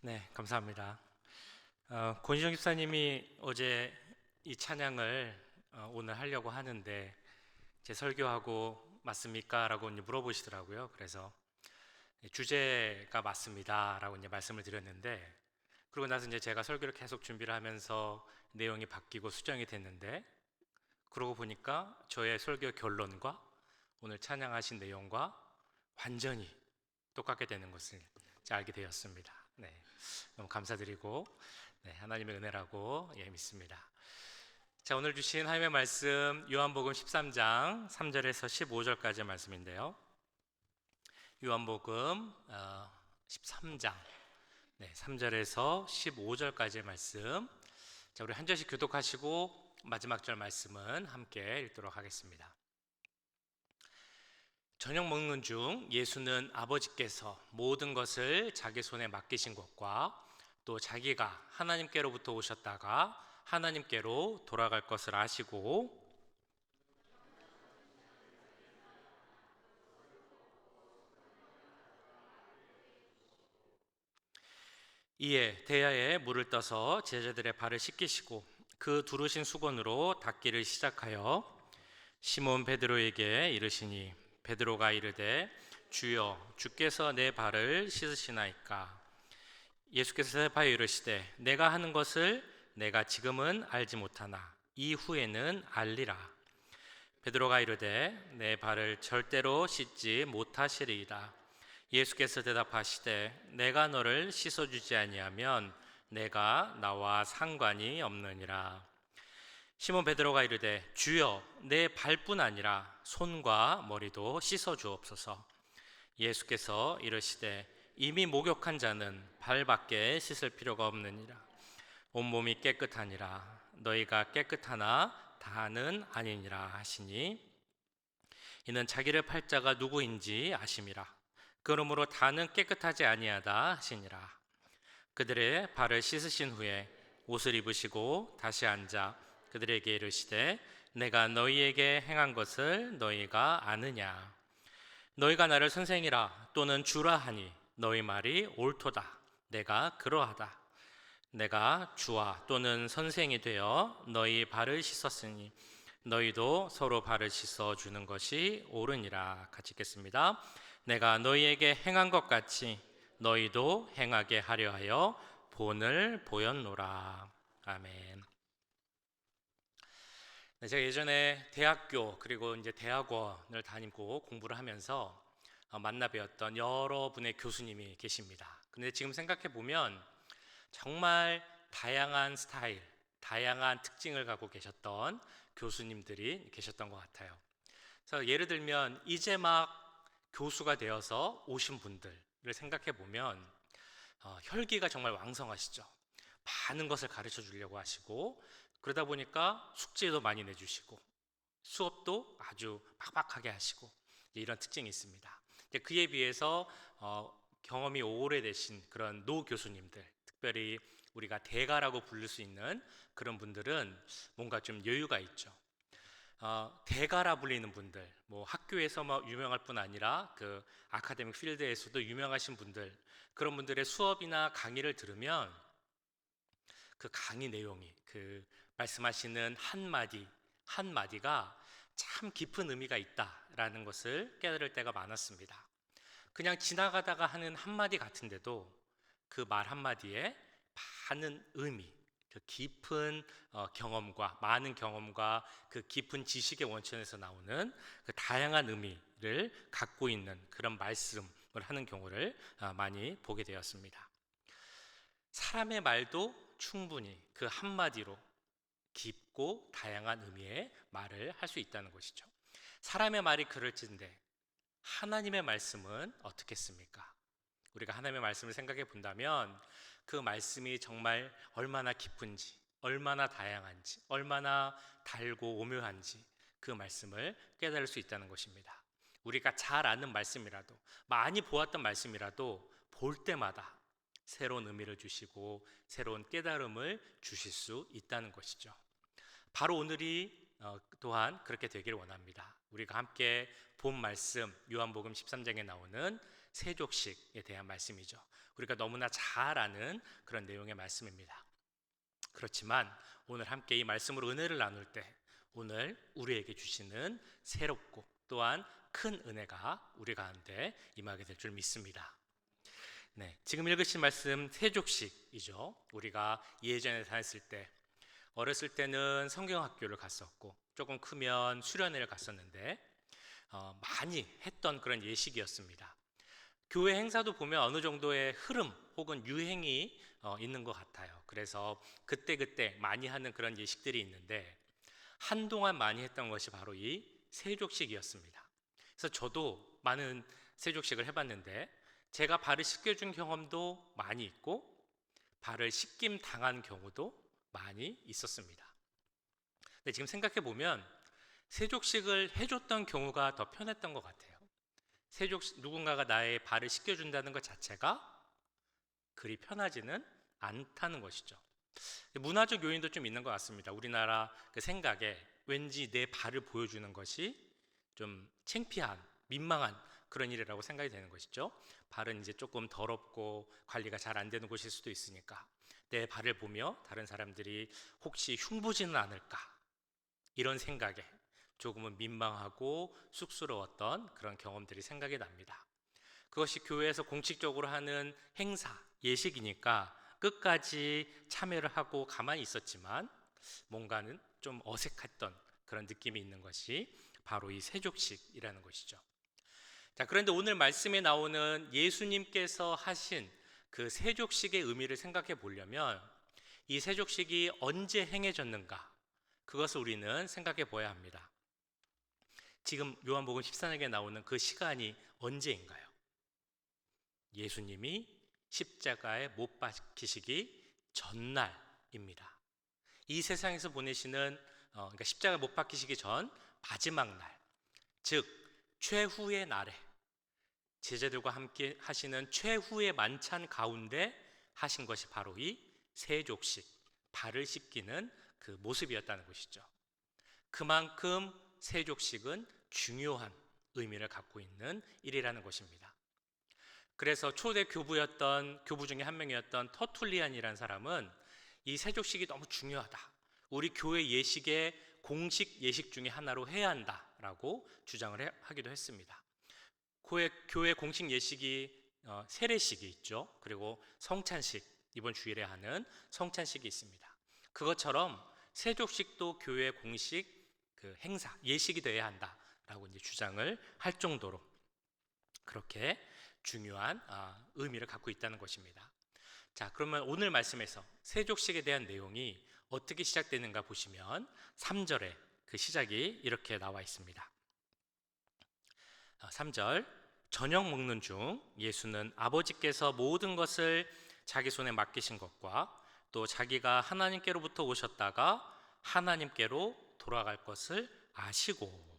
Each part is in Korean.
네, 감사합니다. 권희정 집사님이 어제 이 찬양을 오늘 하려고 하는데 제 설교하고 맞습니까? 라고 이제 물어보시더라고요. 그래서 주제가 맞습니다. 라고 이제 말씀을 드렸는데 그러고 나서 이제 제가 설교를 계속 준비를 하면서 내용이 바뀌고 수정이 됐는데 그러고 보니까 저의 설교 결론과 오늘 찬양하신 내용과 완전히 똑같게 되는 것을 알게 되었습니다. 네, 너무 감사드리고 하나님의 은혜라고 믿습니다. 자, 오늘 주신 하나님의 말씀 요한복음 13장 3절에서 15절까지의 말씀인데요. 요한복음 13장 3절에서 15절까지의 말씀. 자, 우리 한 절씩 교독하시고 마지막 절 말씀은 함께 읽도록 하겠습니다. 저녁 먹는 중 예수는 아버지께서 모든 것을 자기 손에 맡기신 것과 또 자기가 하나님께로부터 오셨다가 하나님께로 돌아갈 것을 아시고 이에 대야에 물을 떠서 제자들의 발을 씻기시고 그 두르신 수건으로 닦기를 시작하여 시몬 베드로에게 이르시니 베드로가 이르되 주여 주께서 내 발을 씻으시나이까. 예수께서 대답하여 이르시되 내가 하는 것을 내가 지금은 알지 못하나 이후에는 알리라. 베드로가 이르되 내 발을 절대로 씻지 못하시리이다. 예수께서 대답하시되 내가 너를 씻어주지 아니하면 내가 나와 상관이 없느니라. 시몬 베드로가 이르되 주여 내 발뿐 아니라 손과 머리도 씻어 주옵소서. 예수께서 이르시되 이미 목욕한 자는 발밖에 씻을 필요가 없느니라. 온몸이 깨끗하니라. 너희가 깨끗하나 다는 아니니라 하시니 이는 자기를 팔 자가 누구인지 아심이라. 그러므로 다는 깨끗하지 아니하다 하시니라. 그들의 발을 씻으신 후에 옷을 입으시고 다시 앉아 그들에게 이르시되 내가 너희에게 행한 것을 너희가 아느냐. 너희가 나를 선생이라 또는 주라 하니 너희 말이 옳도다. 내가 그러하다. 내가 주와 또는 선생이 되어 너희 발을 씻었으니 너희도 서로 발을 씻어 주는 것이 옳으니라. 같이 읽겠습니다. 내가 너희에게 행한 것 같이 너희도 행하게 하려 하여 본을 보였노라. 아멘. 네, 제가 예전에 대학교 그리고 이제 대학원을 다니고 공부를 하면서 만나 뵈었던 여러분의 교수님이 계십니다. 근데 지금 생각해 보면 정말 다양한 스타일, 다양한 특징을 갖고 계셨던 교수님들이 계셨던 것 같아요. 그래서 예를 들면 이제 막 교수가 되어서 오신 분들을 생각해 보면 혈기가 정말 왕성하시죠. 많은 것을 가르쳐 주려고 하시고 그러다 보니까 숙제도 많이 내주시고 수업도 아주 빡빡하게 하시고 이런 특징이 있습니다. 그에 비해서 경험이 오래되신 그런 노 교수님들, 특별히 우리가 대가라고 부를 수 있는 그런 분들은 뭔가 좀 여유가 있죠. 대가라 불리는 분들, 뭐 학교에서 유명할 뿐 아니라 그 아카데믹 필드에서도 유명하신 분들, 그런 분들의 수업이나 강의를 들으면 그 강의 내용이 그 말씀하시는 한마디 한마디가 참 깊은 의미가 있다라는 것을 깨달을 때가 많았습니다. 그냥 지나가다가 하는 한마디 같은데도 그 말 한마디에 많은 의미, 그 깊은 경험과 많은 경험과 그 깊은 지식의 원천에서 나오는 그 다양한 의미를 갖고 있는 그런 말씀을 하는 경우를 많이 보게 되었습니다. 사람의 말도 충분히 그 한마디로 깊고 다양한 의미의 말을 할 수 있다는 것이죠. 사람의 말이 그럴진데 하나님의 말씀은 어떻겠습니까? 우리가 하나님의 말씀을 생각해 본다면 그 말씀이 정말 얼마나 깊은지, 얼마나 다양한지, 얼마나 달고 오묘한지 그 말씀을 깨달을 수 있다는 것입니다. 우리가 잘 아는 말씀이라도, 많이 보았던 말씀이라도 볼 때마다 새로운 의미를 주시고 새로운 깨달음을 주실 수 있다는 것이죠. 바로 오늘이 또한 그렇게 되기를 원합니다. 우리가 함께 본 말씀 요한복음 13장에 나오는 세족식에 대한 말씀이죠. 우리가 너무나 잘 아는 그런 내용의 말씀입니다. 그렇지만 오늘 함께 이 말씀으로 은혜를 나눌 때 오늘 우리에게 주시는 새롭고 또한 큰 은혜가 우리 가운데 임하게 될 줄 믿습니다. 네, 지금 읽으신 말씀 세족식이죠. 우리가 예전에 다녔을 때 어렸을 때는 성경학교를 갔었고 조금 크면 수련회를 갔었는데 많이 했던 그런 예식이었습니다. 교회 행사도 보면 어느 정도의 흐름 혹은 유행이 있는 것 같아요. 그래서 그때그때 많이 하는 그런 예식들이 있는데 한동안 많이 했던 것이 바로 이 세족식이었습니다. 그래서 저도 많은 세족식을 해봤는데 제가 발을 씻겨준 경험도 많이 있고 발을 씻김 당한 경우도 많이 있었습니다. 근데 지금 생각해 보면 세족식을 해줬던 경우가 더 편했던 것 같아요. 누군가가 나의 발을 씻겨준다는 것 자체가 그리 편하지는 않다는 것이죠. 문화적 요인도 좀 있는 것 같습니다. 우리나라 그 생각에 왠지 내 발을 보여주는 것이 좀 창피한, 민망한 그런 일이라고 생각이 되는 것이죠. 발은 이제 조금 더럽고 관리가 잘 안 되는 곳일 수도 있으니까 내 발을 보며 다른 사람들이 혹시 흉보지는 않을까 이런 생각에 조금은 민망하고 쑥스러웠던 그런 경험들이 생각이 납니다. 그것이 교회에서 공식적으로 하는 행사, 예식이니까 끝까지 참여를 하고 가만히 있었지만 뭔가는 좀 어색했던 그런 느낌이 있는 것이 바로 이 세족식이라는 것이죠. 자, 그런데 오늘 말씀에 나오는 예수님께서 하신 그 세족식의 의미를 생각해 보려면 이 세족식이 언제 행해졌는가 그것을 우리는 생각해 보아야 합니다. 지금 요한복음 14장에 나오는 그 시간이 언제인가요? 예수님이 십자가에 못 박히시기 전날입니다. 이 세상에서 보내시는 그러니까 십자가에 못 박히시기 전 마지막 날, 즉 최후의 날에 제자들과 함께 하시는 최후의 만찬 가운데 하신 것이 바로 이 세족식, 발을 씻기는 그 모습이었다는 것이죠. 그만큼 세족식은 중요한 의미를 갖고 있는 일이라는 것입니다. 그래서 초대 교부 중에 한 명이었던 터툴리안이라는 사람은 이 세족식이 너무 중요하다. 우리 교회 예식의 공식 예식 중에 하나로 해야 한다라고 주장을 하기도 했습니다. 교회 공식 예식이 세례식이 있죠. 그리고 성찬식, 이번 주일에 하는 성찬식이 있습니다. 그것처럼 세족식도 교회 공식 그 행사, 예식이 되어야 한다라고 이제 주장을 할 정도로 그렇게 중요한 의미를 갖고 있다는 것입니다. 자, 그러면 오늘 말씀에서 세족식에 대한 내용이 어떻게 시작되는가 보시면 3절에 그 시작이 이렇게 나와 있습니다. 3절, 저녁 먹는 중 예수는 아버지께서 모든 것을 자기 손에 맡기신 것과 또 자기가 하나님께로부터 오셨다가 하나님께로 돌아갈 것을 아시고.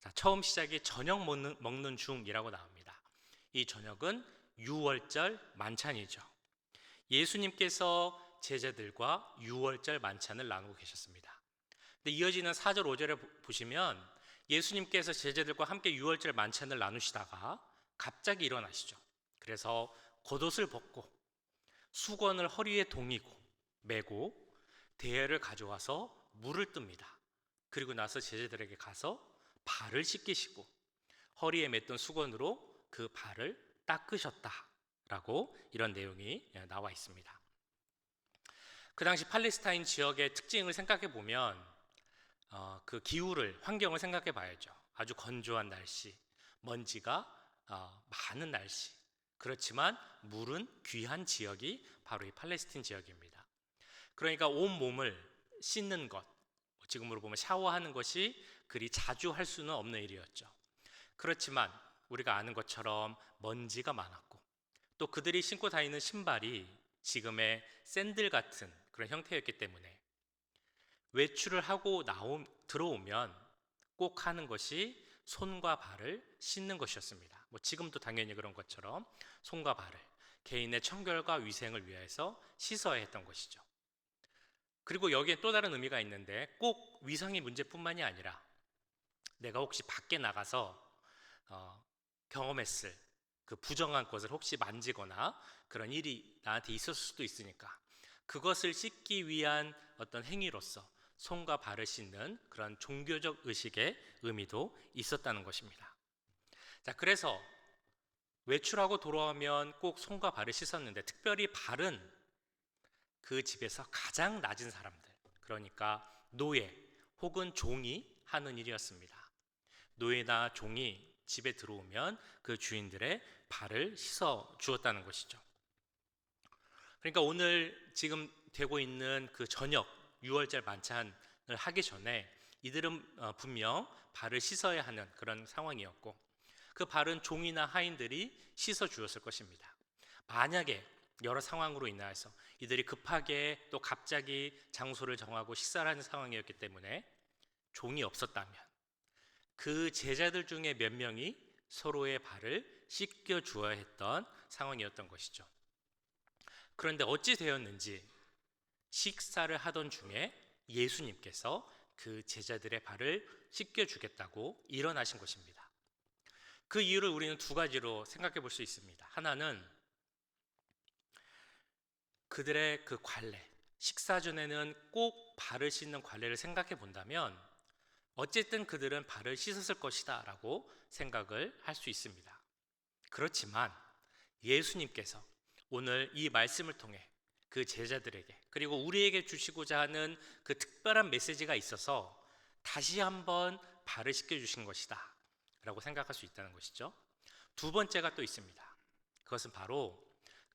자, 처음 시작이 저녁 먹는 중이라고 나옵니다. 이 저녁은 유월절 만찬이죠. 예수님께서 제자들과 유월절 만찬을 나누고 계셨습니다. 근데 이어지는 4절 5절에 보시면 예수님께서 제자들과 함께 유월절 만찬을 나누시다가 갑자기 일어나시죠. 그래서 겉옷을 벗고 수건을 허리에 동이고 메고 대야를 가져와서 물을 뜹니다. 그리고 나서 제자들에게 가서 발을 씻기시고 허리에 맸던 수건으로 그 발을 닦으셨다라고 이런 내용이 나와 있습니다. 그 당시 팔레스타인 지역의 특징을 생각해 보면 그 환경을 생각해 봐야죠. 아주 건조한 날씨, 먼지가 많은 날씨. 그렇지만 물은 귀한 지역이 바로 이 팔레스틴 지역입니다. 그러니까 온 몸을 씻는 것, 지금으로 보면 샤워하는 것이 그리 자주 할 수는 없는 일이었죠. 그렇지만 우리가 아는 것처럼 먼지가 많았고 또 그들이 신고 다니는 신발이 지금의 샌들 같은 그런 형태였기 때문에 외출을 하고 들어오면 꼭 하는 것이 손과 발을 씻는 것이었습니다. 지금도 당연히 그런 것처럼 손과 발을 개인의 청결과 위생을 위해서 씻어야 했던 것이죠. 그리고 여기에 또 다른 의미가 있는데 꼭 위생의 문제뿐만이 아니라 내가 혹시 밖에 나가서 경험했을 그 부정한 것을 혹시 만지거나 그런 일이 나한테 있었을 수도 있으니까 그것을 씻기 위한 어떤 행위로서 손과 발을 씻는 그런 종교적 의식의 의미도 있었다는 것입니다. 자, 그래서 외출하고 돌아오면 꼭 손과 발을 씻었는데 특별히 발은 그 집에서 가장 낮은 사람들, 그러니까 노예 혹은 종이 하는 일이었습니다. 노예나 종이 집에 들어오면 그 주인들의 발을 씻어 주었다는 것이죠. 그러니까 오늘 지금 되고 있는 그 저녁 유월절 만찬을 하기 전에 이들은 분명 발을 씻어야 하는 그런 상황이었고 그 발은 종이나 하인들이 씻어 주었을 것입니다. 만약에 여러 상황으로 인하여서 이들이 급하게 또 갑자기 장소를 정하고 식사를 하는 상황이었기 때문에 종이 없었다면 그 제자들 중에 몇 명이 서로의 발을 씻겨 주어야 했던 상황이었던 것이죠. 그런데 어찌 되었는지 식사를 하던 중에 예수님께서 그 제자들의 발을 씻겨 주겠다고 일어나신 것입니다. 그 이유를 우리는 두 가지로 생각해 볼 수 있습니다. 하나는 그들의 그 관례, 식사 전에는 꼭 발을 씻는 관례를 생각해 본다면 어쨌든 그들은 발을 씻었을 것이다 라고 생각을 할 수 있습니다. 그렇지만 예수님께서 오늘 이 말씀을 통해 그 제자들에게 그리고 우리에게 주시고자 하는 그 특별한 메시지가 있어서 다시 한번 발을 씻겨주신 것이다 라고 생각할 수 있다는 것이죠. 두 번째가 또 있습니다. 그것은 바로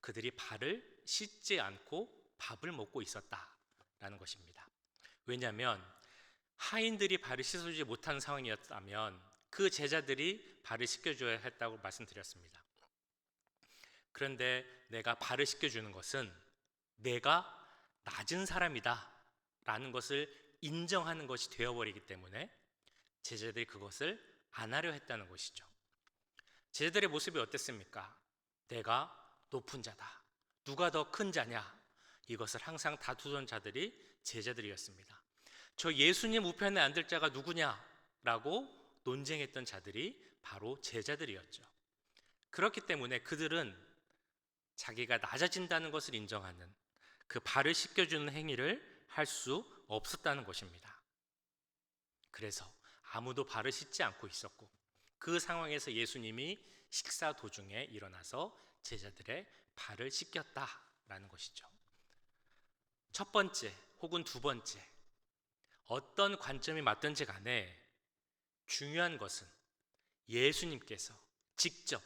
그들이 발을 씻지 않고 밥을 먹고 있었다라는 것입니다. 왜냐하면 하인들이 발을 씻어주지 못하는 상황이었다면 그 제자들이 발을 씻겨줘야 했다고 말씀드렸습니다. 그런데 내가 발을 씻겨주는 것은 내가 낮은 사람이다 라는 것을 인정하는 것이 되어버리기 때문에 제자들이 그것을 안 하려 했다는 것이죠. 제자들의 모습이 어땠습니까? 내가 높은 자다, 누가 더 큰 자냐, 이것을 항상 다투던 자들이 제자들이었습니다. 저 예수님 우편에 앉을 자가 누구냐 라고 논쟁했던 자들이 바로 제자들이었죠. 그렇기 때문에 그들은 자기가 낮아진다는 것을 인정하는 그 발을 씻겨주는 행위를 할 수 없었다는 것입니다. 그래서 아무도 발을 씻지 않고 있었고 그 상황에서 예수님이 식사 도중에 일어나서 제자들의 발을 씻겼다라는 것이죠. 첫 번째 혹은 두 번째 어떤 관점이 맞든지 간에 중요한 것은 예수님께서 직접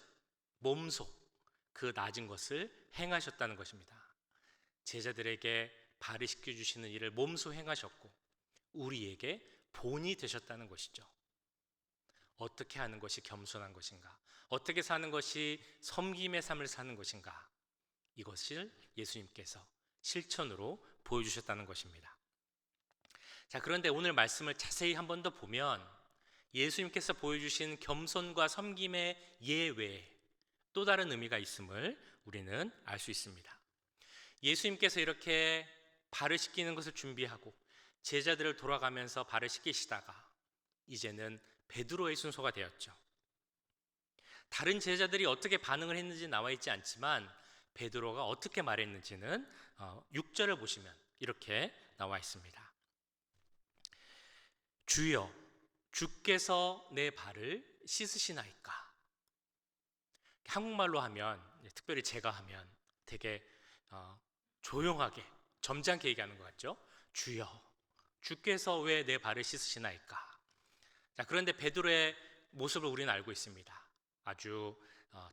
몸소 그 낮은 것을 행하셨다는 것입니다. 제자들에게 발을 씻겨주시는 일을 몸소 행하셨고 우리에게 본이 되셨다는 것이죠. 어떻게 하는 것이 겸손한 것인가? 어떻게 사는 것이 섬김의 삶을 사는 것인가? 이것을 예수님께서 실천으로 보여주셨다는 것입니다. 자, 그런데 오늘 말씀을 자세히 한 번 더 보면 예수님께서 보여주신 겸손과 섬김의 예외에 또 다른 의미가 있음을 우리는 알 수 있습니다. 예수님께서 이렇게 발을 씻기는 것을 준비하고 제자들을 돌아가면서 발을 씻기시다가 이제는 베드로의 순서가 되었죠. 다른 제자들이 어떻게 반응을 했는지 나와 있지 않지만 베드로가 어떻게 말했는지는 6절을 보시면 이렇게 나와 있습니다. 주여, 주께서 내 발을 씻으시나이까? 한국말로 하면, 특별히 제가 하면 되게 조용하게 점잖게 얘기하는 것 같죠? 주여, 주께서 왜 내 발을 씻으시나이까? 자, 그런데 베드로의 모습을 우리는 알고 있습니다. 아주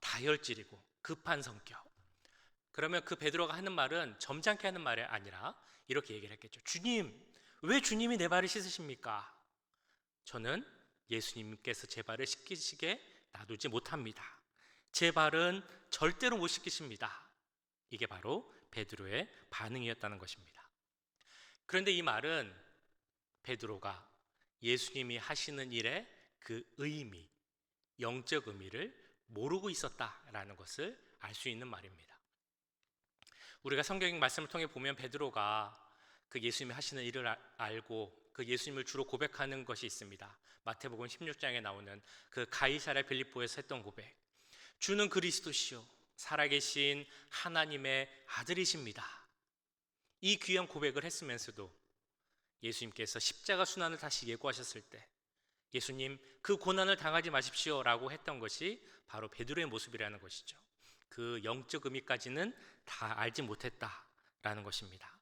다혈질이고 급한 성격. 그러면 그 베드로가 하는 말은 점잖게 하는 말이 아니라 이렇게 얘기를 했겠죠. 주님, 왜 주님이 내 발을 씻으십니까? 저는 예수님께서 제 발을 씻기시게 놔두지 못합니다. 제 발은 절대로 못 씻기십니다. 이게 바로 베드로의 반응이었다는 것입니다. 그런데 이 말은 베드로가 예수님이 하시는 일의 그 의미, 영적 의미를 모르고 있었다라는 것을 알 수 있는 말입니다. 우리가 성경 말씀을 통해 보면 베드로가 그 예수님이 하시는 일을 알고 그 예수님을 주로 고백하는 것이 있습니다. 마태복음 16장에 나오는 그 가이사랴 빌립보에서 했던 고백. 주는 그리스도시요 살아계신 하나님의 아들이십니다. 이 귀한 고백을 했으면서도 예수님께서 십자가 순환을 다시 예고하셨을 때 예수님 그 고난을 당하지 마십시오 라고 했던 것이 바로 베드로의 모습이라는 것이죠. 그 영적 의미까지는 다 알지 못했다라는 것입니다.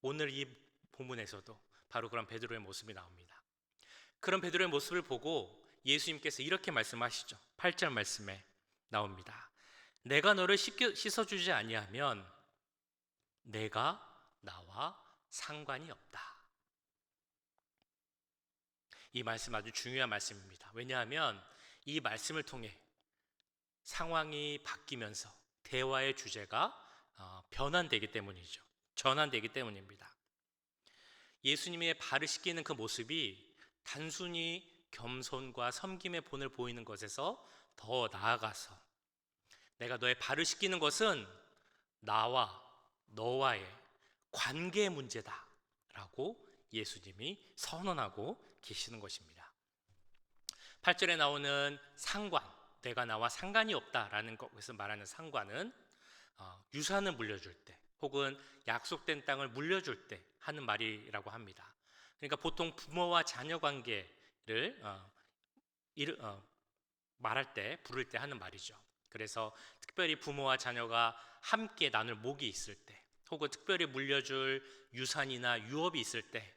오늘 이 본문에서도 바로 그런 베드로의 모습이 나옵니다. 그런 베드로의 모습을 보고 예수님께서 이렇게 말씀하시죠. 8절 말씀에 나옵니다. 내가 너를 씻어주지 아니하면 내가 나와 상관이 없다. 이 말씀 아주 중요한 말씀입니다. 왜냐하면 이 말씀을 통해 상황이 바뀌면서 대화의 주제가 변환되기 때문이죠. 전환되기 때문입니다. 예수님의 발을 씻기는 그 모습이 단순히 겸손과 섬김의 본을 보이는 것에서 더 나아가서 내가 너의 발을 씻기는 것은 나와 너와의 관계의 문제다 라고 예수님이 선언하고 계시는 것입니다. 8절에 나오는 상관, 내가 나와 상관이 없다라는 것에서 말하는 상관은 유산을 물려줄 때 혹은 약속된 땅을 물려줄 때 하는 말이라고 합니다. 그러니까 보통 부모와 자녀 관계를 말할 때 부를 때 하는 말이죠. 그래서 특별히 부모와 자녀가 함께 나눌 몫이 있을 때 혹은 특별히 물려줄 유산이나 유업이 있을 때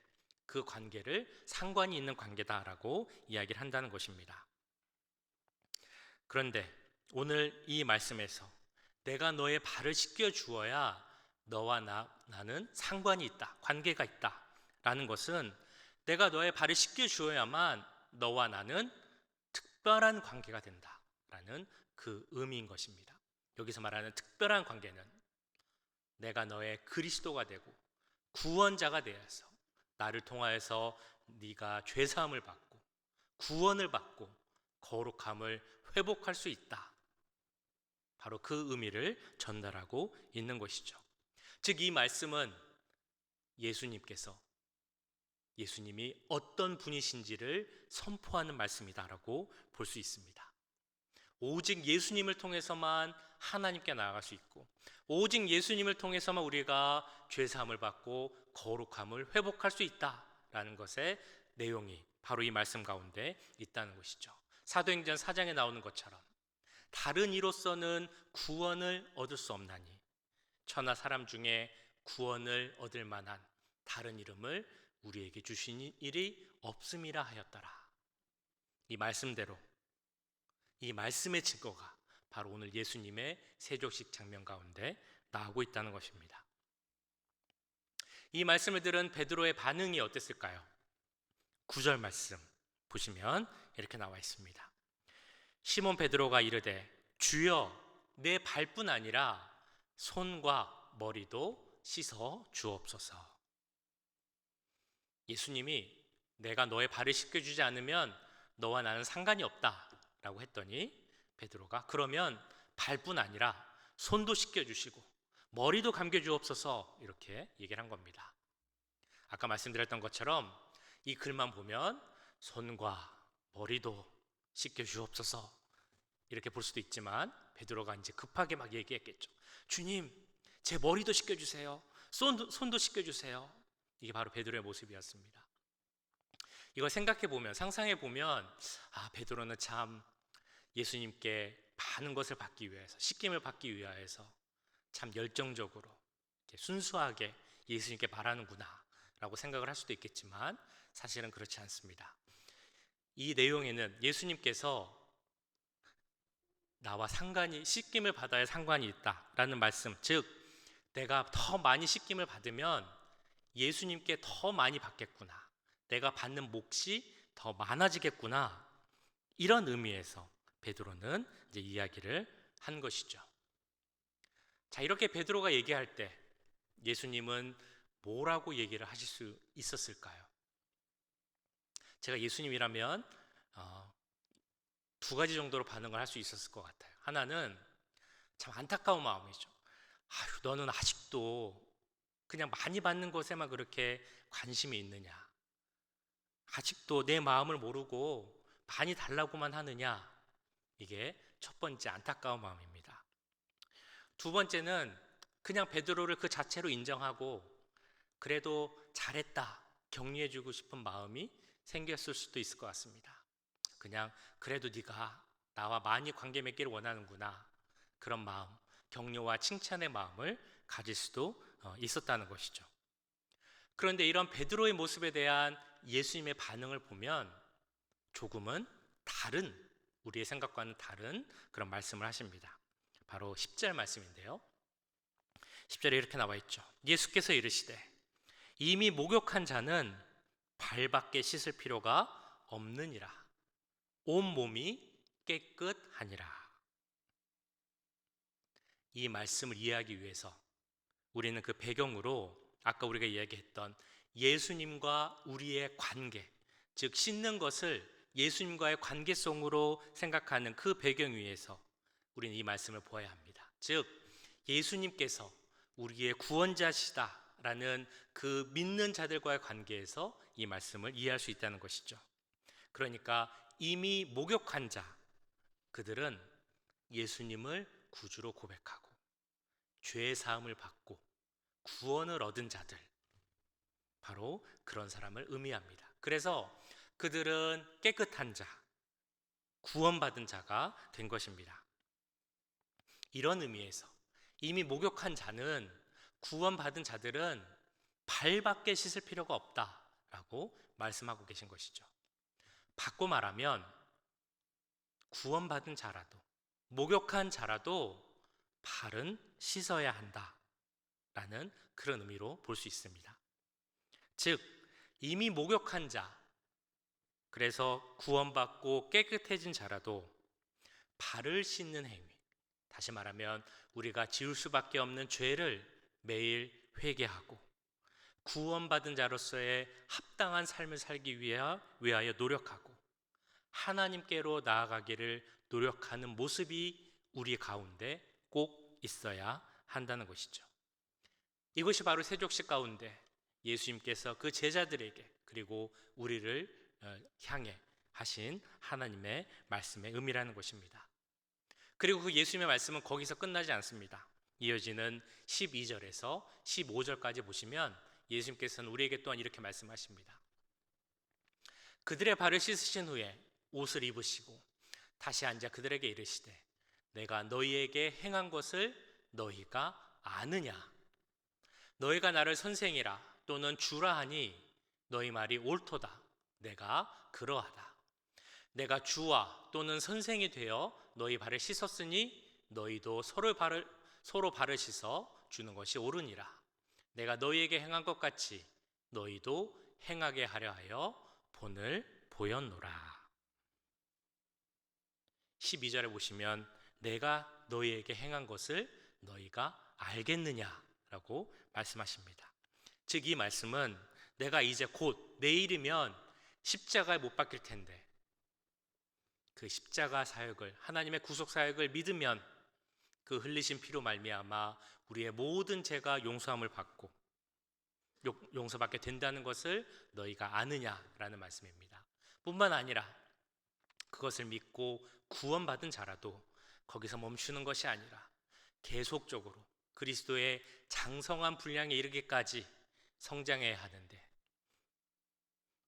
그 관계를 상관이 있는 관계다라고 이야기를 한다는 것입니다. 그런데 오늘 이 말씀에서 내가 너의 발을 씻겨 주어야 너와 나는 상관이 있다, 관계가 있다 라는 것은 내가 너의 발을 씻겨 주어야만 너와 나는 특별한 관계가 된다 라는 그 의미인 것입니다. 여기서 말하는 특별한 관계는 내가 너의 그리스도가 되고 구원자가 되어서 나를 통하여서 네가 죄사함을 받고 구원을 받고 거룩함을 회복할 수 있다. 바로 그 의미를 전달하고 있는 것이죠. 즉 이 말씀은 예수님이 어떤 분이신지를 선포하는 말씀이다라고 볼 수 있습니다. 오직 예수님을 통해서만 하나님께 나아갈 수 있고 오직 예수님을 통해서만 우리가 죄사함을 받고 거룩함을 회복할 수 있다라는 것의 내용이 바로 이 말씀 가운데 있다는 것이죠. 사도행전 4장에 나오는 것처럼 다른 이로서는 구원을 얻을 수 없나니 천하 사람 중에 구원을 얻을 만한 다른 이름을 우리에게 주신 일이 없음이라 하였더라. 이 말씀대로 이 말씀의 증거가 바로 오늘 예수님의 세족식 장면 가운데 나오고 있다는 것입니다. 이 말씀을 들은 베드로의 반응이 어땠을까요? 9절 말씀 보시면 이렇게 나와 있습니다. 시몬 베드로가 이르되 주여 내 발뿐 아니라 손과 머리도 씻어 주옵소서. 예수님이 내가 너의 발을 씻겨주지 않으면 너와 나는 상관이 없다라고 했더니 베드로가 그러면 발뿐 아니라 손도 씻겨주시고 머리도 감겨주옵소서 이렇게 얘기를 한 겁니다. 아까 말씀드렸던 것처럼 이 글만 보면 손과 머리도 씻겨주옵소서 이렇게 볼 수도 있지만 베드로가 이제 급하게 막 얘기했겠죠. 주님, 제 머리도 씻겨주세요. 손도 씻겨주세요. 이게 바로 베드로의 모습이었습니다. 이걸 생각해 보면, 상상해 보면, 베드로는 참 예수님께 많은 것을 받기 위해서, 씻김을 받기 위해서 참 열정적으로, 순수하게 예수님께 말하는구나라고 생각을 할 수도 있겠지만 사실은 그렇지 않습니다. 이 내용에는 예수님께서 나와 씻김을 받아야 상관이 있다라는 말씀, 즉 내가 더 많이 씻김을 받으면 예수님께 더 많이 받겠구나, 내가 받는 몫이 더 많아지겠구나, 이런 의미에서 베드로는 이제 이야기를 한 것이죠. 자, 이렇게 베드로가 얘기할 때 예수님은 뭐라고 얘기를 하실 수 있었을까요? 제가 예수님이라면 두 가지 정도로 반응을 할 수 있었을 것 같아요. 하나는 참 안타까운 마음이죠. 너는 아직도 그냥 많이 받는 것에만 그렇게 관심이 있느냐? 아직도 내 마음을 모르고 많이 달라고만 하느냐? 이게 첫 번째 안타까운 마음입니다. 두 번째는 그냥 베드로를 그 자체로 인정하고 그래도 잘했다 격려해주고 싶은 마음이 생겼을 수도 있을 것 같습니다. 그냥 그래도 네가 나와 많이 관계 맺기를 원하는구나, 그런 마음, 격려와 칭찬의 마음을 가질 수도 있었다는 것이죠. 그런데 이런 베드로의 모습에 대한 예수님의 반응을 보면 조금은 다른, 우리의 생각과는 다른 그런 말씀을 하십니다. 바로 10절 말씀인데요, 10절에 이렇게 나와 있죠. 예수께서 이르시되 이미 목욕한 자는 발밖에 씻을 필요가 없느니라. 온 몸이 깨끗하니라. 이 말씀을 이해하기 위해서 우리는 그 배경으로 아까 우리가 이야기했던 예수님과 우리의 관계, 즉 씻는 것을 예수님과의 관계성으로 생각하는 그 배경 위에서 우리는 이 말씀을 보아야 합니다. 즉 예수님께서 우리의 구원자시다라는 그 믿는 자들과의 관계에서 이 말씀을 이해할 수 있다는 것이죠. 그러니까 이미 목욕한 자, 그들은 예수님을 구주로 고백하고 죄의 사함을 받고 구원을 얻은 자들, 바로 그런 사람을 의미합니다. 그래서 그들은 깨끗한 자, 구원받은 자가 된 것입니다. 이런 의미에서 이미 목욕한 자는, 구원받은 자들은 발밖에 씻을 필요가 없다라고 말씀하고 계신 것이죠. 바꿔 말하면 구원받은 자라도, 목욕한 자라도 발은 씻어야 한다라는 그런 의미로 볼 수 있습니다. 즉 이미 목욕한 자, 그래서 구원받고 깨끗해진 자라도 발을 씻는 행위, 다시 말하면 우리가 지울 수밖에 없는 죄를 매일 회개하고 구원받은 자로서의 합당한 삶을 살기 위하여 노력하고 하나님께로 나아가기를 노력하는 모습이 우리 가운데 꼭 있어야 한다는 것이죠. 이것이 바로 세족식 가운데 예수님께서 그 제자들에게 그리고 우리를 향해 하신 하나님의 말씀의 의미라는 것입니다. 그리고 그 예수님의 말씀은 거기서 끝나지 않습니다. 이어지는 12절에서 15절까지 보시면 예수님께서는 우리에게 또한 이렇게 말씀하십니다. 그들의 발을 씻으신 후에 옷을 입으시고 다시 앉아 그들에게 이르시되 내가 너희에게 행한 것을 너희가 아느냐? 너희가 나를 선생이라 또는 주라 하니 너희 말이 옳도다. 내가 그러하다. 내가 주와 또는 선생이 되어 너희 발을 씻었으니 너희도 서로 발을 씻어 주는 것이 옳으니라. 내가 너희에게 행한 것 같이 너희도 행하게 하려 하여 본을 보였노라. 12절에 보시면 내가 너희에게 행한 것을 너희가 알겠느냐라고 말씀하십니다. 즉 이 말씀은 내가 이제 곧 내일이면 십자가에 못 박힐 텐데 그 십자가 사역을, 하나님의 구속 사역을 믿으면 그 흘리신 피로 말미암아 우리의 모든 죄가 용서함을 받고 용서받게 된다는 것을 너희가 아느냐라는 말씀입니다. 뿐만 아니라 그것을 믿고 구원받은 자라도 거기서 멈추는 것이 아니라 계속적으로 그리스도의 장성한 분량에 이르기까지 성장해야 하는데,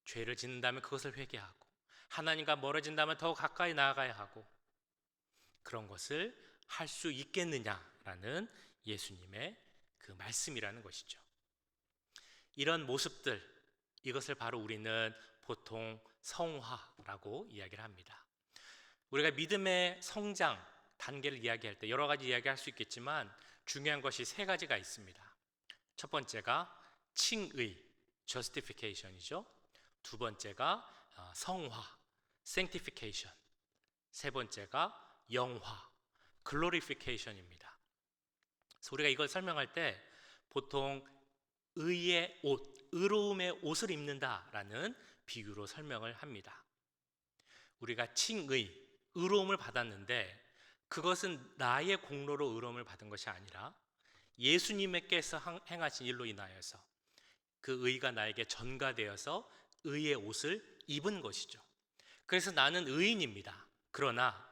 죄를 짓는다면 그것을 회개하고 하나님과 멀어진다면 더 가까이 나아가야 하고, 그런 것을 할 수 있겠느냐라는 예수님의 그 말씀이라는 것이죠. 이런 모습들, 이것을 바로 우리는 보통 성화라고 이야기를 합니다. 우리가 믿음의 성장 단계를 이야기할 때 여러 가지 이야기할 수 있겠지만 중요한 것이 세 가지가 있습니다. 첫 번째가 칭의, justification이죠. 두 번째가 성화, sanctification. 세 번째가 영화, glorification입니다. 그래서 우리가 이걸 설명할 때 보통 의의 옷, 의로움의 옷을 입는다라는 비유로 설명을 합니다. 우리가 칭의, 의로움을 받았는데 그것은 나의 공로로 의로움을 받은 것이 아니라 예수님께서 행하신 일로 인하여서 그 의가 나에게 전가되어서 의의 옷을 입은 것이죠. 그래서 나는 의인입니다. 그러나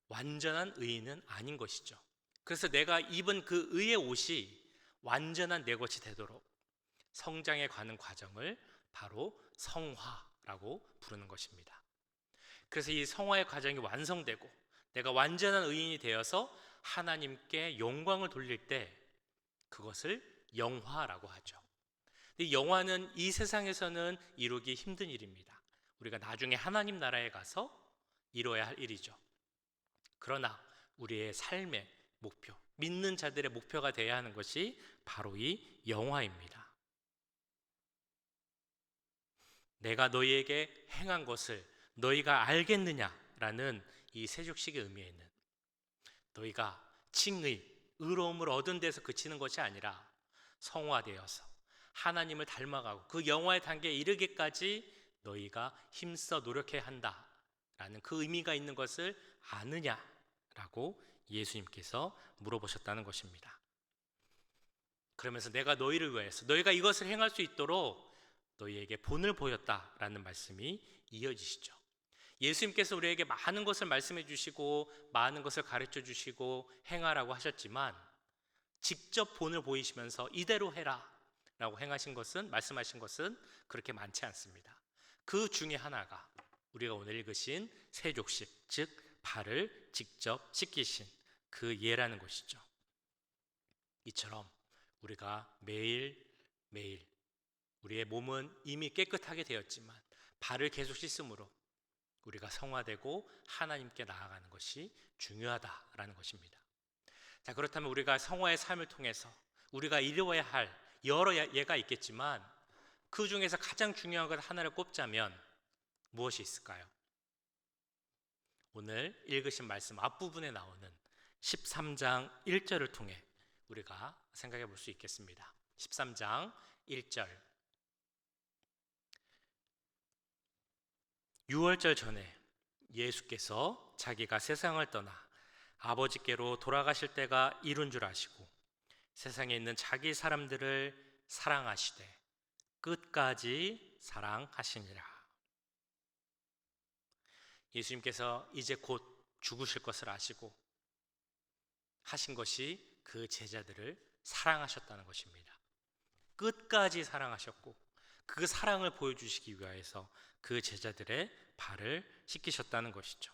완전한 의인은 아닌 것이죠. 그래서 내가 입은 그 의의 옷이 완전한 내 것이 되도록 성장해 가는 과정을 바로 성화라고 부르는 것입니다. 그래서 이 성화의 과정이 완성되고 내가 완전한 의인이 되어서 하나님께 영광을 돌릴 때 그것을 영화라고 하죠. 이 영화는 이 세상에서는 이루기 힘든 일입니다. 우리가 나중에 하나님 나라에 가서 이뤄야 할 일이죠. 그러나 우리의 삶의 목표, 믿는 자들의 목표가 되어야 하는 것이 바로 이 영화입니다. 내가 너희에게 행한 것을 너희가 알겠느냐라는 이 세족식의 의미에는 너희가 칭의, 의로움을 얻은 데서 그치는 것이 아니라 성화되어서 하나님을 닮아가고 그 영화의 단계에 이르기까지 너희가 힘써 노력해야 한다라는 그 의미가 있는 것을 아느냐라고 예수님께서 물어보셨다는 것입니다. 그러면서 내가 너희를 위해서 너희가 이것을 행할 수 있도록 너희에게 본을 보였다라는 말씀이 이어지시죠. 예수님께서 우리에게 많은 것을 말씀해 주시고 많은 것을 가르쳐 주시고 행하라고 하셨지만 직접 본을 보이시면서 이대로 해라 라고 행하신 것은, 말씀하신 것은 그렇게 많지 않습니다. 그 중에 하나가 우리가 오늘 읽으신 세족식, 즉 발을 직접 씻기신 그 예라는 것이죠. 이처럼 우리가 매일매일 우리의 몸은 이미 깨끗하게 되었지만 발을 계속 씻음으로 우리가 성화되고 하나님께 나아가는 것이 중요하다라는 것입니다. 자, 그렇다면 우리가 성화의 삶을 통해서 우리가 이루어야 할 여러 예가 있겠지만 그 중에서 가장 중요한 것 하나를 꼽자면 무엇이 있을까요? 오늘 읽으신 말씀 앞부분에 나오는 13장 1절을 통해 우리가 생각해 볼 수 있겠습니다. 13장 1절. 유월절 전에 예수께서 자기가 세상을 떠나 아버지께로 돌아가실 때가 이룬 줄 아시고 세상에 있는 자기 사람들을 사랑하시되 끝까지 사랑하시니라. 예수님께서 이제 곧 죽으실 것을 아시고 하신 것이 그 제자들을 사랑하셨다는 것입니다. 끝까지 사랑하셨고 그 사랑을 보여주시기 위하여서 그 제자들의 발을 씻기셨다는 것이죠.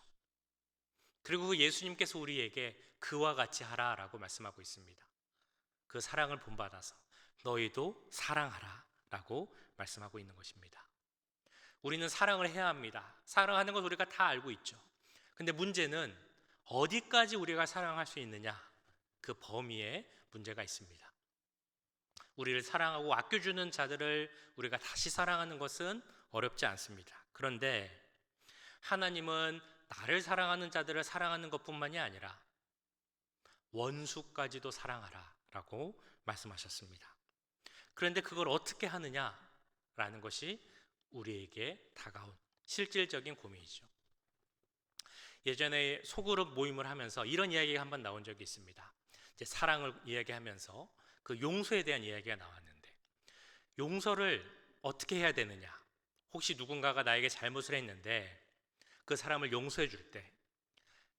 그리고 예수님께서 우리에게 그와 같이 하라라고 말씀하고 있습니다. 그 사랑을 본받아서 너희도 사랑하라 라고 말씀하고 있는 것입니다. 우리는 사랑을 해야 합니다. 사랑하는 것 우리가 다 알고 있죠. 근데 문제는 어디까지 우리가 사랑할 수 있느냐, 그 범위에 문제가 있습니다. 우리를 사랑하고 아껴주는 자들을 우리가 다시 사랑하는 것은 어렵지 않습니다. 그런데 하나님은 나를 사랑하는 자들을 사랑하는 것뿐만이 아니라 원수까지도 사랑하라 라고 말씀하셨습니다. 그런데 그걸 어떻게 하느냐라는 것이 우리에게 다가온 실질적인 고민이죠. 예전에 소그룹 모임을 하면서 이런 이야기가 한번 나온 적이 있습니다. 이제 사랑을 이야기하면서 그 용서에 대한 이야기가 나왔는데 용서를 어떻게 해야 되느냐, 혹시 누군가가 나에게 잘못을 했는데 그 사람을 용서해 줄 때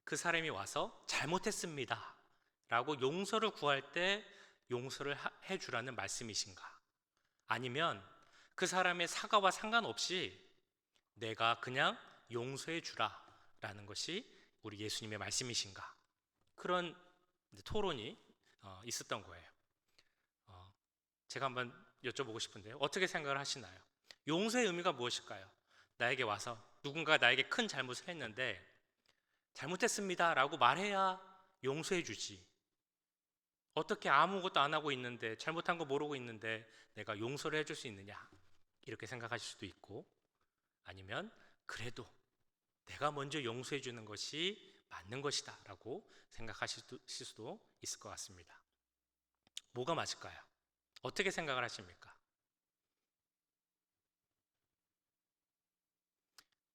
그 사람이 와서 잘못했습니다 라고 용서를 구할 때 용서를 해주라는 말씀이신가, 아니면 그 사람의 사과와 상관없이 내가 그냥 용서해 주라 라는 것이 우리 예수님의 말씀이신가, 그런 토론이 있었던 거예요. 제가 한번 여쭤보고 싶은데요, 어떻게 생각을 하시나요? 용서의 의미가 무엇일까요? 나에게 와서 누군가 나에게 큰 잘못을 했는데 잘못했습니다 라고 말해야 용서해 주지, 어떻게 아무것도 안 하고 있는데, 잘못한 거 모르고 있는데 내가 용서를 해줄 수 있느냐, 이렇게 생각하실 수도 있고, 아니면 그래도 내가 먼저 용서해 주는 것이 맞는 것이다 라고 생각하실 수도 있을 것 같습니다. 뭐가 맞을까요? 어떻게 생각을 하십니까?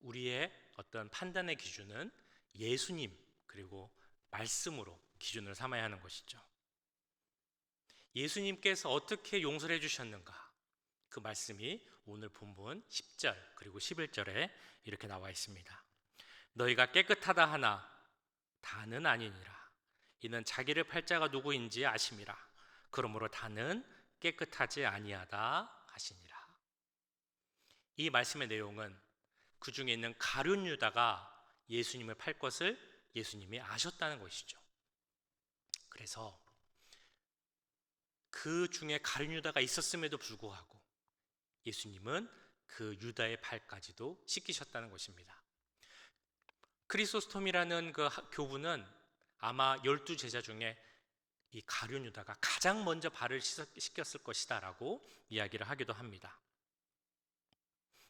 우리의 어떤 판단의 기준은 예수님 그리고 말씀으로 기준을 삼아야 하는 것이죠. 예수님께서 어떻게 용서를 해주셨는가, 그 말씀이 오늘 본문 10절 그리고 11절에 이렇게 나와 있습니다. 너희가 깨끗하다 하나 다는 아니니라. 이는 자기를 팔자가 누구인지 아심이라. 그러므로 다는 깨끗하지 아니하다 하시니라. 이 말씀의 내용은 그 중에 있는 가룟 유다가 예수님을 팔 것을 예수님이 아셨다는 것이죠. 그래서 그 중에 가룟 유다가 있었음에도 불구하고 예수님은 그 유다의 발까지도 씻기셨다는 것입니다. 크리소스톰이라는 그 교부는 아마 12제자 중에 이 가룟 유다가 가장 먼저 발을 씻겼을 것이다라고 이야기를 하기도 합니다.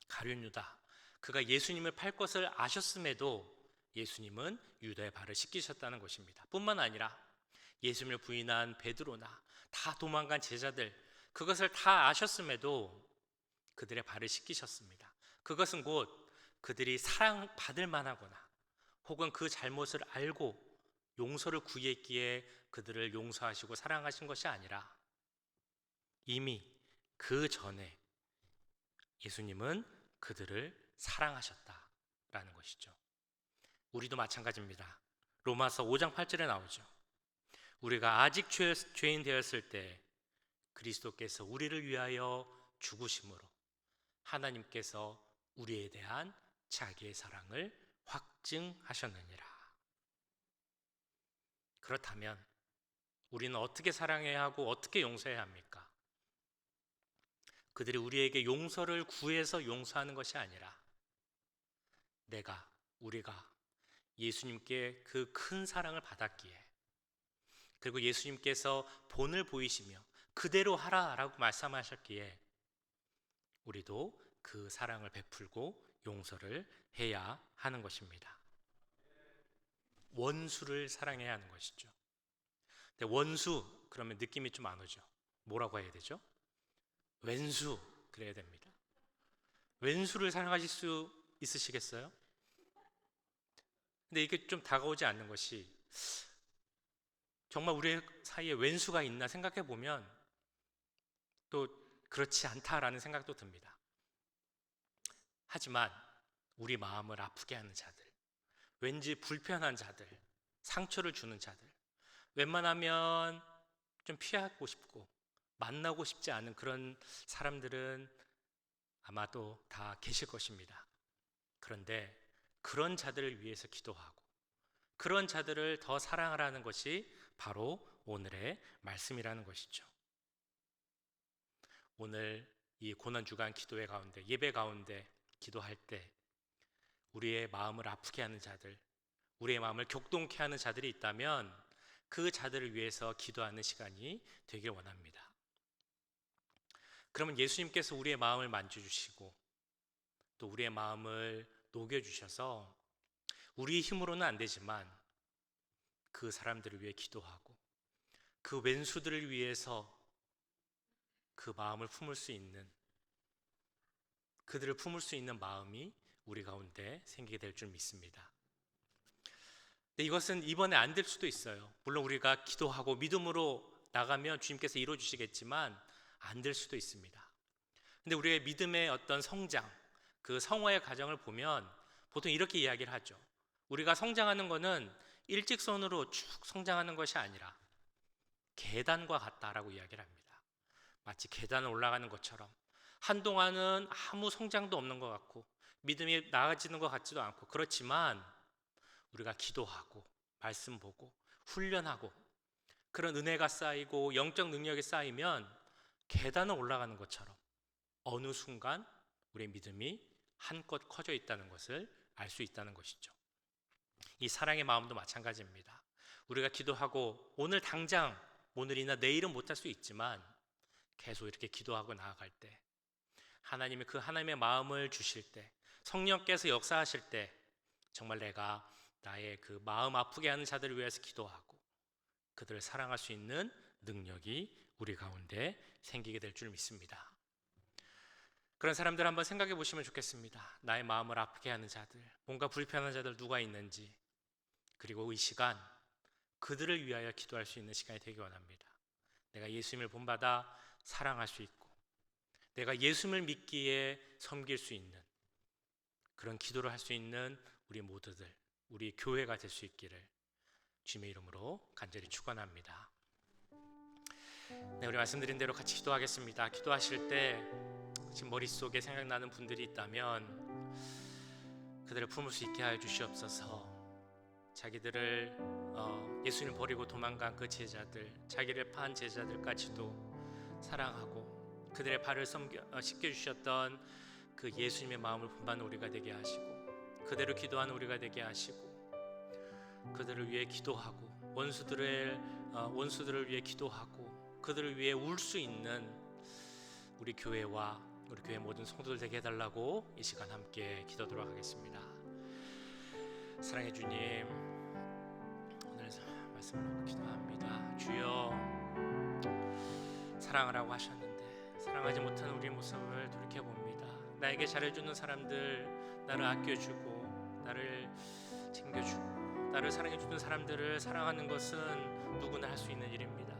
가룟 유다, 그가 예수님을 팔 것을 아셨음에도 예수님은 유다의 발을 씻기셨다는 것입니다. 뿐만 아니라 예수님을 부인한 베드로나 다 도망간 제자들, 그것을 다 아셨음에도 그들의 발을 씻기셨습니다. 그것은 곧 그들이 사랑받을 만하거나 혹은 그 잘못을 알고 용서를 구했기에 그들을 용서하시고 사랑하신 것이 아니라 이미 그 전에 예수님은 그들을 사랑하셨다라는 것이죠. 우리도 마찬가지입니다. 로마서 5장 8절에 나오죠. 우리가 아직 죄인 되었을 때 그리스도께서 우리를 위하여 죽으심으로 하나님께서 우리에 대한 자기의 사랑을 확증하셨느니라. 그렇다면 우리는 어떻게 사랑해야 하고 어떻게 용서해야 합니까? 그들이 우리에게 용서를 구해서 용서하는 것이 아니라 우리가 예수님께 그 큰 사랑을 받았기에, 그리고 예수님께서 본을 보이시며 그대로 하라라고 말씀하셨기에 우리도 그 사랑을 베풀고 용서를 해야 하는 것입니다. 원수를 사랑해야 하는 것이죠. 근데 원수 그러면 느낌이 좀 안 오죠. 뭐라고 해야 되죠? 왼수 그래야 됩니다. 왼수를 사랑하실 수 있으시겠어요? 근데 이게 좀 다가오지 않는 것이, 정말 우리 사이에 왼수가 있나 생각해 보면 또 그렇지 않다라는 생각도 듭니다. 하지만 우리 마음을 아프게 하는 자들, 왠지 불편한 자들, 상처를 주는 자들, 웬만하면 좀 피하고 싶고 만나고 싶지 않은 그런 사람들은 아마도 다 계실 것입니다. 그런데 그런 자들을 위해서 기도하고 그런 자들을 더 사랑하라는 것이 바로 오늘의 말씀이라는 것이죠. 오늘 이 고난주간 기도회 가운데, 예배 가운데 기도할 때 우리의 마음을 아프게 하는 자들, 우리의 마음을 격동케 하는 자들이 있다면 그 자들을 위해서 기도하는 시간이 되길 원합니다. 그러면 예수님께서 우리의 마음을 만져주시고 또 우리의 마음을 녹여주셔서 우리 힘으로는 안 되지만 그 사람들을 위해 기도하고 그 왼수들을 위해서 그 마음을 품을 수 있는, 그들을 품을 수 있는 마음이 우리 가운데 생기게 될 줄 믿습니다. 근데 이것은 이번에 안 될 수도 있어요. 물론 우리가 기도하고 믿음으로 나가면 주님께서 이루어 주시겠지만 안 될 수도 있습니다. 근데 우리의 믿음의 어떤 성장, 그 성화의 과정을 보면 보통 이렇게 이야기를 하죠. 우리가 성장하는 것은 일직선으로 쭉 성장하는 것이 아니라 계단과 같다라고 이야기를 합니다. 마치 계단을 올라가는 것처럼 한동안은 아무 성장도 없는 것 같고 믿음이 나아지는 것 같지도 않고, 그렇지만 우리가 기도하고 말씀 보고 훈련하고 그런 은혜가 쌓이고 영적 능력이 쌓이면 계단을 올라가는 것처럼 어느 순간 우리의 믿음이 한껏 커져 있다는 것을 알 수 있다는 것이죠. 이 사랑의 마음도 마찬가지입니다. 우리가 기도하고 오늘 당장, 오늘이나 내일은 못할 수 있지만 계속 이렇게 기도하고 나아갈 때 하나님이 그 하나님의 마음을 주실 때, 성령께서 역사하실 때 정말 내가 나의 그 마음 아프게 하는 자들을 위해서 기도하고 그들을 사랑할 수 있는 능력이 우리 가운데 생기게 될 줄 믿습니다. 그런 사람들 한번 생각해 보시면 좋겠습니다. 나의 마음을 아프게 하는 자들, 뭔가 불편한 자들 누가 있는지, 그리고 이 시간 그들을 위하여 기도할 수 있는 시간이 되기 원합니다. 내가 예수님을 본받아 사랑할 수 있고 내가 예수님을 믿기에 섬길 수 있는 그런 기도를 할 수 있는 우리 모두들, 우리 교회가 될 수 있기를 주님의 이름으로 간절히 축원합니다. 네, 우리 말씀드린 대로 같이 기도하겠습니다. 기도하실 때 지금 머릿속에 생각나는 분들이 있다면 그들을 품을 수 있게 하여 주시옵소서. 자기들을 예수님 버리고 도망간 그 제자들, 자기를 파한 제자들까지도 사랑하고 그들의 발을 씻겨주셨던 그 예수님의 마음을 본받는 우리가 되게 하시고, 그대로 기도하는 우리가 되게 하시고, 그들을 위해 기도하고 원수들을 위해 기도하고 그들을 위해 울 수 있는 우리 교회와 우리 교회 모든 성도들 되게 해달라고 이 시간 함께 기도하도록 하겠습니다. 사랑해 주님, 오늘 말씀을 놓고 기도합니다. 주여, 사랑하라고 하셨는데 사랑하지 못하는 우리의 모습을 돌이켜봅니다. 나에게 잘해주는 사람들, 나를 아껴주고 나를 챙겨주고 나를 사랑해주는 사람들을 사랑하는 것은 누구나 할 수 있는 일입니다.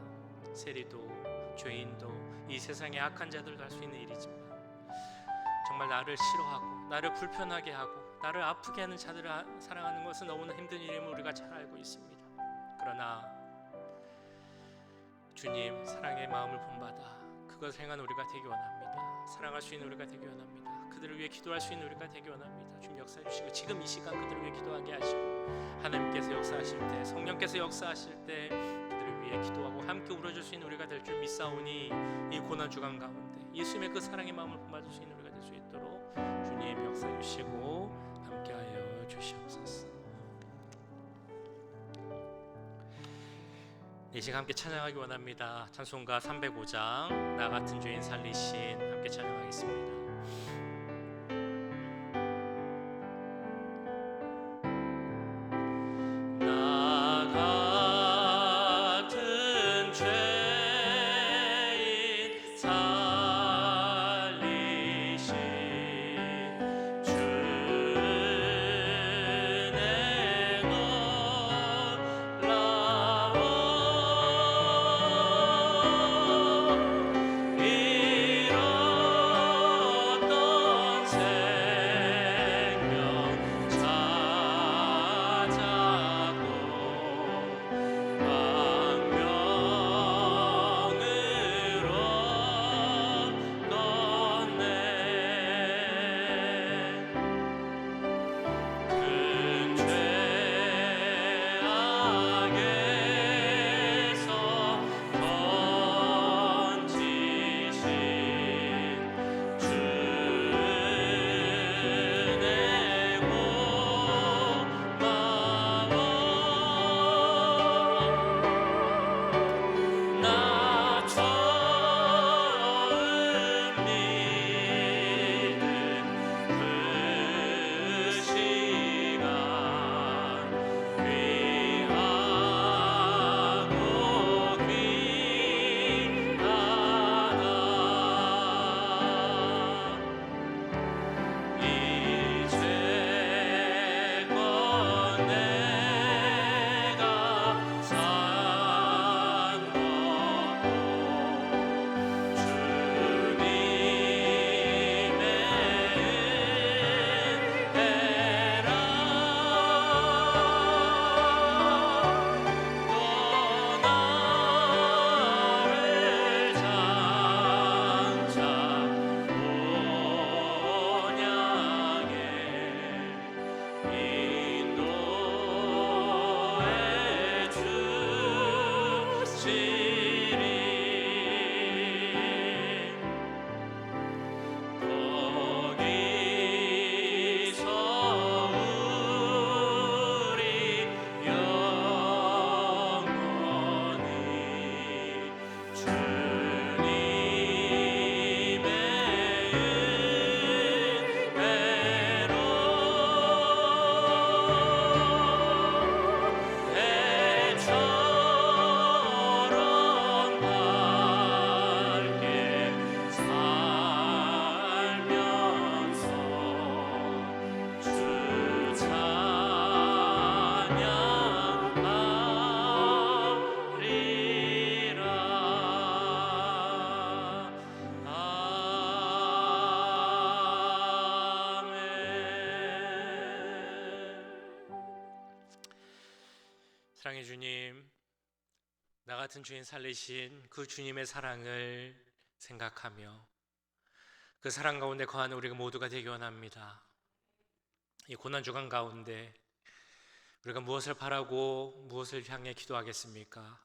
세리도 죄인도 이 세상의 악한 자들도 할 수 있는 일이지만, 정말 나를 싫어하고 나를 불편하게 하고 나를 아프게 하는 자들을 사랑하는 것은 너무나 힘든 일임을 우리가 잘 알고 있습니다. 그러나 주님 사랑의 마음을 본받아 그것을 행하는 우리가 되기 원합니다. 사랑할 수 있는 우리가 되기 원합니다. 그들을 위해 기도할 수 있는 우리가 되기 원합니다. 주님 역사해 주시고 지금 이 시간 그들을 위해 기도하게 하시고, 하나님께서 역사하실 때, 성령께서 역사하실 때 그들을 위해 기도하고 함께 울어줄 수 있는 우리가 될 줄 믿사오니, 이 고난 주간 가운데 예수님의 그 사랑의 마음을 본받을 수 있는 우리가 될 수 있도록 주님 역사해 주시고 함께하여 주시옵소서. 이 시간 함께 찬양하기 원합니다. 찬송가 305장 나 같은 죄인 살리신, 함께 찬양하겠습니다. 이뤘던 사랑의 주님, 나 같은 주인 살리신 그 주님의 사랑을 생각하며 그 사랑 가운데 거하는 우리가 모두가 되기 원합니다. 이 고난 주간 가운데 우리가 무엇을 바라고 무엇을 향해 기도하겠습니까?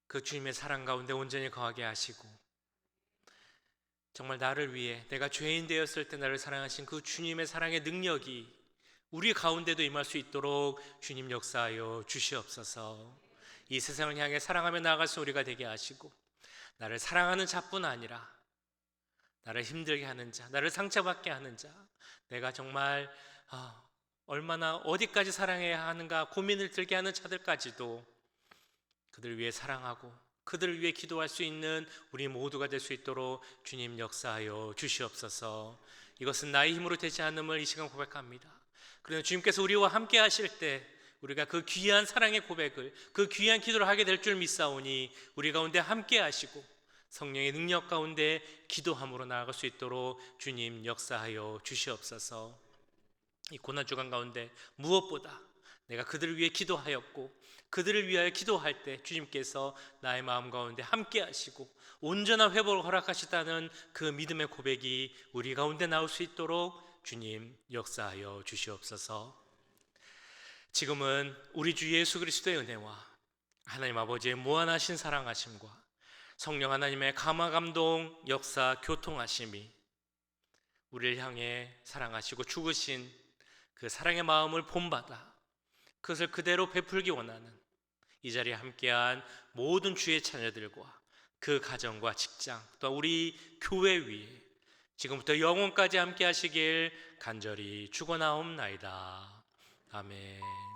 그 주님의 사랑 가운데 온전히 거하게 하시고, 정말 나를 위해, 내가 죄인 되었을 때 나를 사랑하신 그 주님의 사랑의 능력이 우리 가운데도 임할 수 있도록 주님 역사하여 주시옵소서. 이 세상을 향해 사랑하며 나아갈 수 우리가 되게 하시고, 나를 사랑하는 자뿐 아니라 나를 힘들게 하는 자, 나를 상처받게 하는 자, 내가 정말 얼마나 어디까지 사랑해야 하는가 고민을 들게 하는 자들까지도 그들 위해 사랑하고 그들을 위해 기도할 수 있는 우리 모두가 될 수 있도록 주님 역사하여 주시옵소서. 이것은 나의 힘으로 되지 않음을 이 시간 고백합니다. 그러나 주님께서 우리와 함께 하실 때 우리가 그 귀한 사랑의 고백을, 그 귀한 기도를 하게 될 줄 믿사오니 우리 가운데 함께 하시고 성령의 능력 가운데 기도함으로 나아갈 수 있도록 주님 역사하여 주시옵소서. 이 고난 주간 가운데 무엇보다 내가 그들을 위해 기도하였고 그들을 위하여 기도할 때 주님께서 나의 마음 가운데 함께 하시고 온전한 회복을 허락하시다는 그 믿음의 고백이 우리 가운데 나올 수 있도록 주님 역사하여 주시옵소서. 지금은 우리 주 예수 그리스도의 은혜와 하나님 아버지의 무한하신 사랑하심과 성령 하나님의 감화 감동 역사 교통하심이 우리를 향해 사랑하시고 죽으신 그 사랑의 마음을 본받아 그것을 그대로 베풀기 원하는 이 자리에 함께한 모든 주의 자녀들과 그 가정과 직장 또 우리 교회 위에 지금부터 영원까지 함께 하시길 간절히 축원하옵나이다. 아멘.